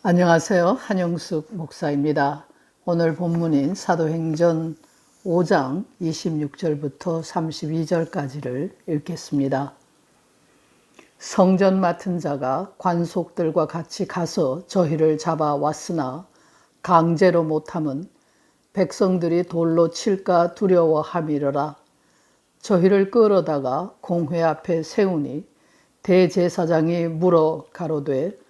안녕하세요. 한영숙 목사입니다. 오늘 본문인 사도행전 5장 26절부터 32절까지를 읽겠습니다. 성전 맡은 자가 관속들과 같이 가서 저희를 잡아왔으나 강제로 못함은 백성들이 돌로 칠까 두려워함이러라. 저희를 끌어다가 공회 앞에 세우니 대제사장이 물어 가로되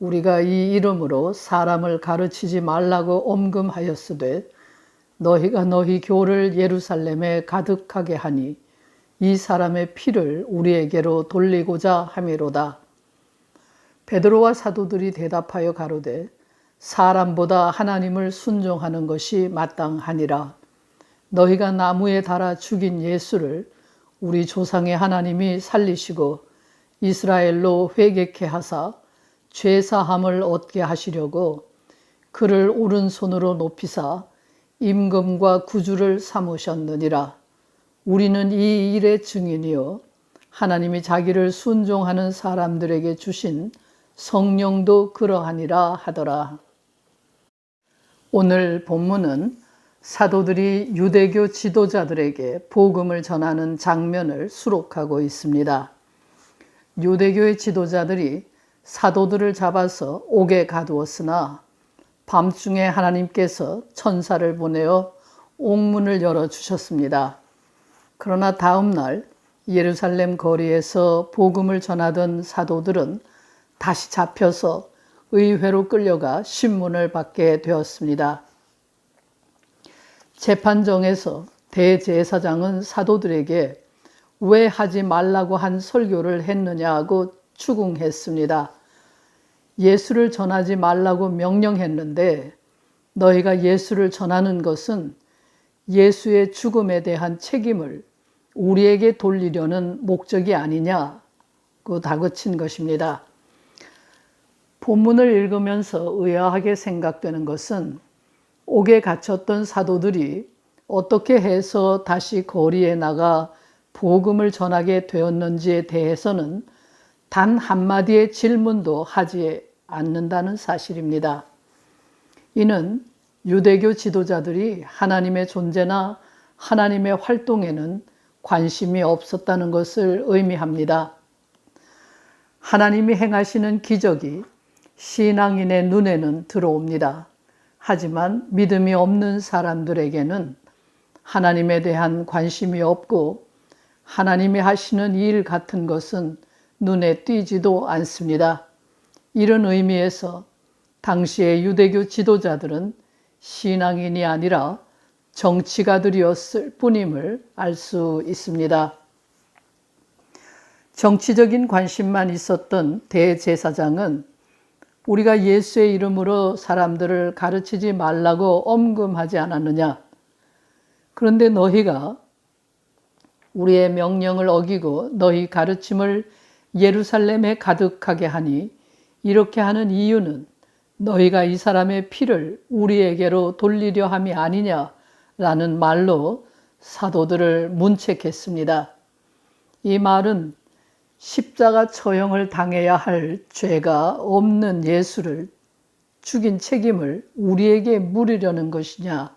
우리가 이 이름으로 사람을 가르치지 말라고 엄금하였으되 너희가 너희 교를 예루살렘에 가득하게 하니 이 사람의 피를 우리에게로 돌리고자 함이로다. 베드로와 사도들이 대답하여 가로되 사람보다 하나님을 순종하는 것이 마땅하니라. 너희가 나무에 달아 죽인 예수를 우리 조상의 하나님이 살리시고 이스라엘로 회개케 하사 죄사함을 얻게 하시려고 그를 오른손으로 높이사 임금과 구주를 삼으셨느니라. 우리는 이 일의 증인이요 하나님이 자기를 순종하는 사람들에게 주신 성령도 그러하니라 하더라. 오늘 본문은 사도들이 유대교 지도자들에게 복음을 전하는 장면을 수록하고 있습니다. 유대교의 지도자들이 사도들을 잡아서 옥에 가두었으나 밤중에 하나님께서 천사를 보내어 옥문을 열어주셨습니다. 그러나 다음 날 예루살렘 거리에서 복음을 전하던 사도들은 다시 잡혀서 의회로 끌려가 신문을 받게 되었습니다. 재판정에서 대제사장은 사도들에게 왜 하지 말라고 한 설교를 했느냐고 추궁했습니다. 예수를 전하지 말라고 명령했는데 너희가 예수를 전하는 것은 예수의 죽음에 대한 책임을 우리에게 돌리려는 목적이 아니냐고 다그친 것입니다. 본문을 읽으면서 의아하게 생각되는 것은 옥에 갇혔던 사도들이 어떻게 해서 다시 거리에 나가 복음을 전하게 되었는지에 대해서는 단 한마디의 질문도 하지 않는다는 사실입니다. 이는 유대교 지도자들이 하나님의 존재나 하나님의 활동에는 관심이 없었다는 것을 의미합니다. 하나님이 행하시는 기적이 신앙인의 눈에는 들어옵니다. 하지만 믿음이 없는 사람들에게는 하나님에 대한 관심이 없고 하나님이 하시는 일 같은 것은 눈에 띄지도 않습니다. 이런 의미에서 당시의 유대교 지도자들은 신앙인이 아니라 정치가들이었을 뿐임을 알 수 있습니다. 정치적인 관심만 있었던 대제사장은 우리가 예수의 이름으로 사람들을 가르치지 말라고 엄금하지 않았느냐? 그런데 너희가 우리의 명령을 어기고 너희 가르침을 예루살렘에 가득하게 하니 이렇게 하는 이유는 너희가 이 사람의 피를 우리에게로 돌리려 함이 아니냐라는 말로 사도들을 문책했습니다. 이 말은 십자가 처형을 당해야 할 죄가 없는 예수를 죽인 책임을 우리에게 물으려는 것이냐,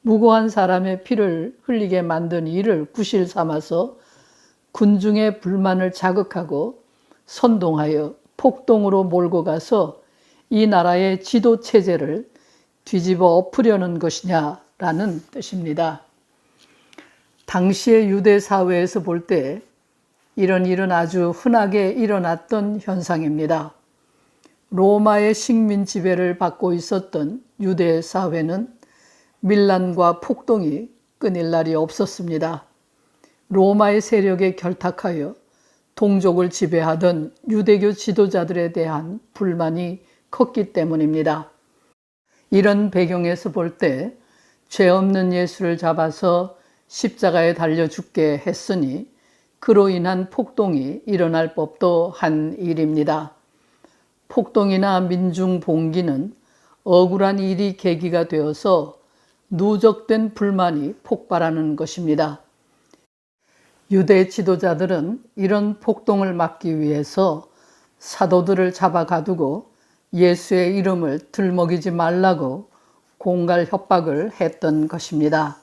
무고한 사람의 피를 흘리게 만든 이를 구실 삼아서 군중의 불만을 자극하고 선동하여 폭동으로 몰고 가서 이 나라의 지도 체제를 뒤집어 엎으려는 것이냐라는 뜻입니다. 당시의 유대 사회에서 볼 때 이런 일은 아주 흔하게 일어났던 현상입니다. 로마의 식민 지배를 받고 있었던 유대 사회는 밀란과 폭동이 끊일 날이 없었습니다. 로마의 세력에 결탁하여 동족을 지배하던 유대교 지도자들에 대한 불만이 컸기 때문입니다. 이런 배경에서 볼 때 죄 없는 예수를 잡아서 십자가에 달려 죽게 했으니 그로 인한 폭동이 일어날 법도 한 일입니다. 폭동이나 민중 봉기는 억울한 일이 계기가 되어서 누적된 불만이 폭발하는 것입니다. 유대 지도자들은 이런 폭동을 막기 위해서 사도들을 잡아 가두고 예수의 이름을 들먹이지 말라고 공갈 협박을 했던 것입니다.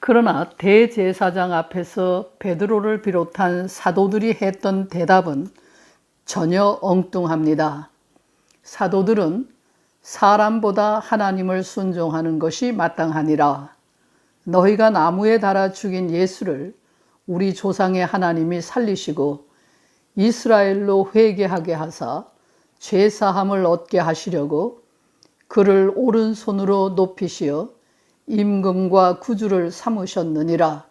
그러나 대제사장 앞에서 베드로를 비롯한 사도들이 했던 대답은 전혀 엉뚱합니다. 사도들은 사람보다 하나님을 순종하는 것이 마땅하니라. 너희가 나무에 달아 죽인 예수를 우리 조상의 하나님이 살리시고 이스라엘로 회개하게 하사 죄사함을 얻게 하시려고 그를 오른손으로 높이시어 임금과 구주를 삼으셨느니라.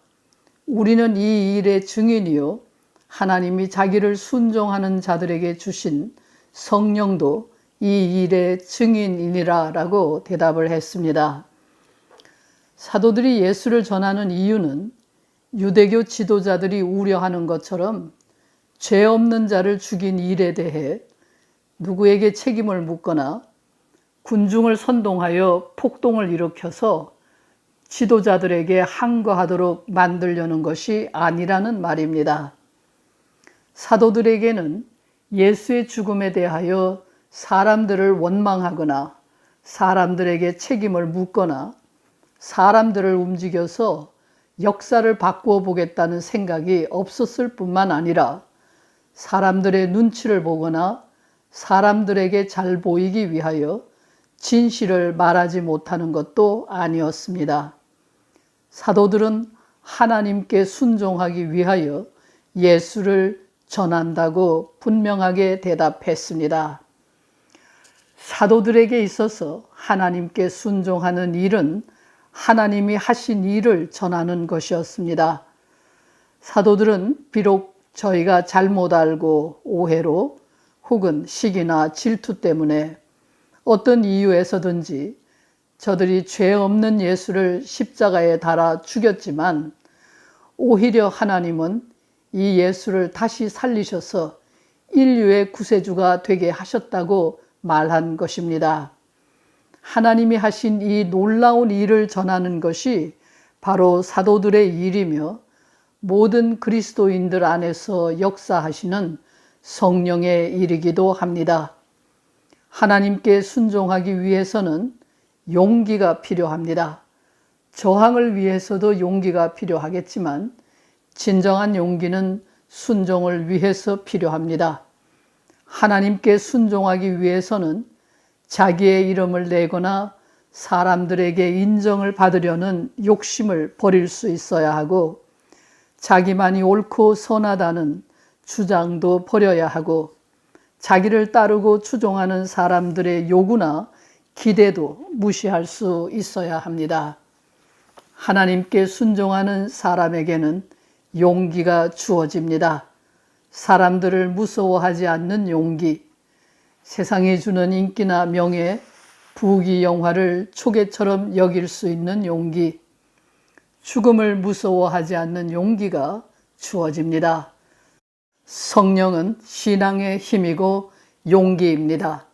우리는 이 일의 증인이요 하나님이 자기를 순종하는 자들에게 주신 성령도 이 일의 증인이니라 라고 대답을 했습니다. 사도들이 예수를 전하는 이유는 유대교 지도자들이 우려하는 것처럼 죄 없는 자를 죽인 일에 대해 누구에게 책임을 묻거나 군중을 선동하여 폭동을 일으켜서 지도자들에게 항거하도록 만들려는 것이 아니라는 말입니다. 사도들에게는 예수의 죽음에 대하여 사람들을 원망하거나 사람들에게 책임을 묻거나 사람들을 움직여서 역사를 바꾸어 보겠다는 생각이 없었을 뿐만 아니라 사람들의 눈치를 보거나 사람들에게 잘 보이기 위하여 진실을 말하지 못하는 것도 아니었습니다. 사도들은 하나님께 순종하기 위하여 예수를 전한다고 분명하게 대답했습니다. 사도들에게 있어서 하나님께 순종하는 일은 하나님이 하신 일을 전하는 것이었습니다. 사도들은 비록 저희가 잘못 알고 오해로 혹은 시기나 질투 때문에 어떤 이유에서든지 저들이 죄 없는 예수를 십자가에 달아 죽였지만 오히려 하나님은 이 예수를 다시 살리셔서 인류의 구세주가 되게 하셨다고 말한 것입니다. 하나님이 하신 이 놀라운 일을 전하는 것이 바로 사도들의 일이며 모든 그리스도인들 안에서 역사하시는 성령의 일이기도 합니다. 하나님께 순종하기 위해서는 용기가 필요합니다. 저항을 위해서도 용기가 필요하겠지만 진정한 용기는 순종을 위해서 필요합니다. 하나님께 순종하기 위해서는 자기의 이름을 내거나 사람들에게 인정을 받으려는 욕심을 버릴 수 있어야 하고 자기만이 옳고 선하다는 주장도 버려야 하고 자기를 따르고 추종하는 사람들의 요구나 기대도 무시할 수 있어야 합니다. 하나님께 순종하는 사람에게는 용기가 주어집니다. 사람들을 무서워하지 않는 용기, 세상이 주는 인기나 명예, 부귀 영화를 초계처럼 여길 수 있는 용기, 죽음을 무서워하지 않는 용기가 주어집니다. 성령은 신앙의 힘이고 용기입니다.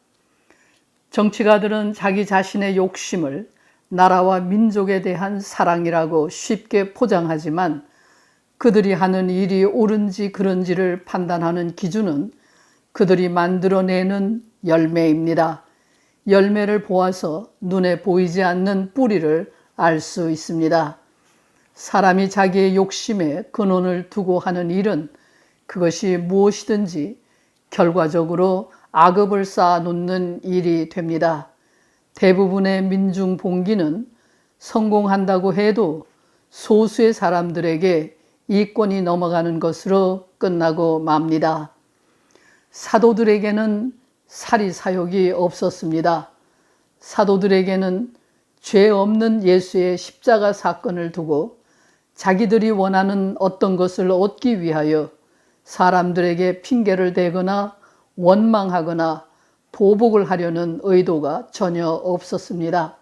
정치가들은 자기 자신의 욕심을 나라와 민족에 대한 사랑이라고 쉽게 포장하지만 그들이 하는 일이 옳은지 그른지를 판단하는 기준은 그들이 만들어내는 열매입니다. 열매를 보아서 눈에 보이지 않는 뿌리를 알 수 있습니다. 사람이 자기의 욕심에 근원을 두고 하는 일은 그것이 무엇이든지 결과적으로 악업을 쌓아놓는 일이 됩니다. 대부분의 민중 봉기는 성공한다고 해도 소수의 사람들에게 이권이 넘어가는 것으로 끝나고 맙니다. 사도들에게는 사리사욕이 없었습니다. 사도들에게는 죄 없는 예수의 십자가 사건을 두고 자기들이 원하는 어떤 것을 얻기 위하여 사람들에게 핑계를 대거나 원망하거나 보복을 하려는 의도가 전혀 없었습니다.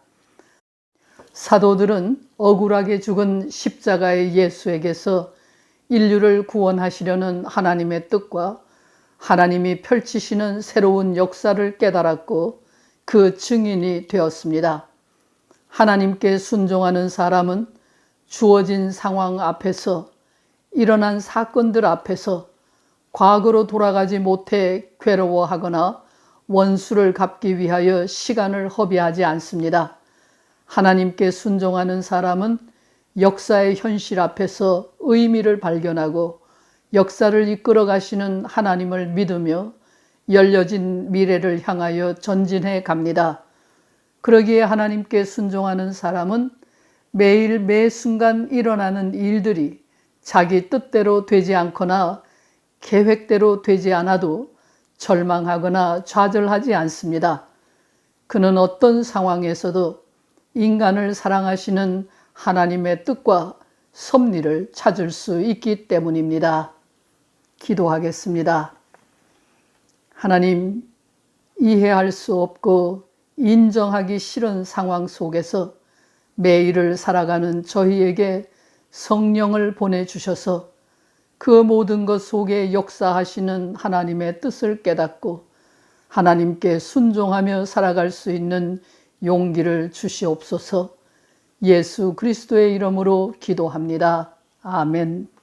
사도들은 억울하게 죽은 십자가의 예수에게서 인류를 구원하시려는 하나님의 뜻과 하나님이 펼치시는 새로운 역사를 깨달았고 그 증인이 되었습니다. 하나님께 순종하는 사람은 주어진 상황 앞에서 일어난 사건들 앞에서 과거로 돌아가지 못해 괴로워하거나 원수를 갚기 위하여 시간을 허비하지 않습니다. 하나님께 순종하는 사람은 역사의 현실 앞에서 의미를 발견하고 역사를 이끌어 가시는 하나님을 믿으며 열려진 미래를 향하여 전진해 갑니다. 그러기에 하나님께 순종하는 사람은 매일 매 순간 일어나는 일들이 자기 뜻대로 되지 않거나 계획대로 되지 않아도 절망하거나 좌절하지 않습니다. 그는 어떤 상황에서도 인간을 사랑하시는 하나님의 뜻과 섭리를 찾을 수 있기 때문입니다. 기도하겠습니다. 하나님, 이해할 수 없고 인정하기 싫은 상황 속에서 매일을 살아가는 저희에게 성령을 보내주셔서 그 모든 것 속에 역사하시는 하나님의 뜻을 깨닫고 하나님께 순종하며 살아갈 수 있는 용기를 주시옵소서. 예수 그리스도의 이름으로 기도합니다. 아멘.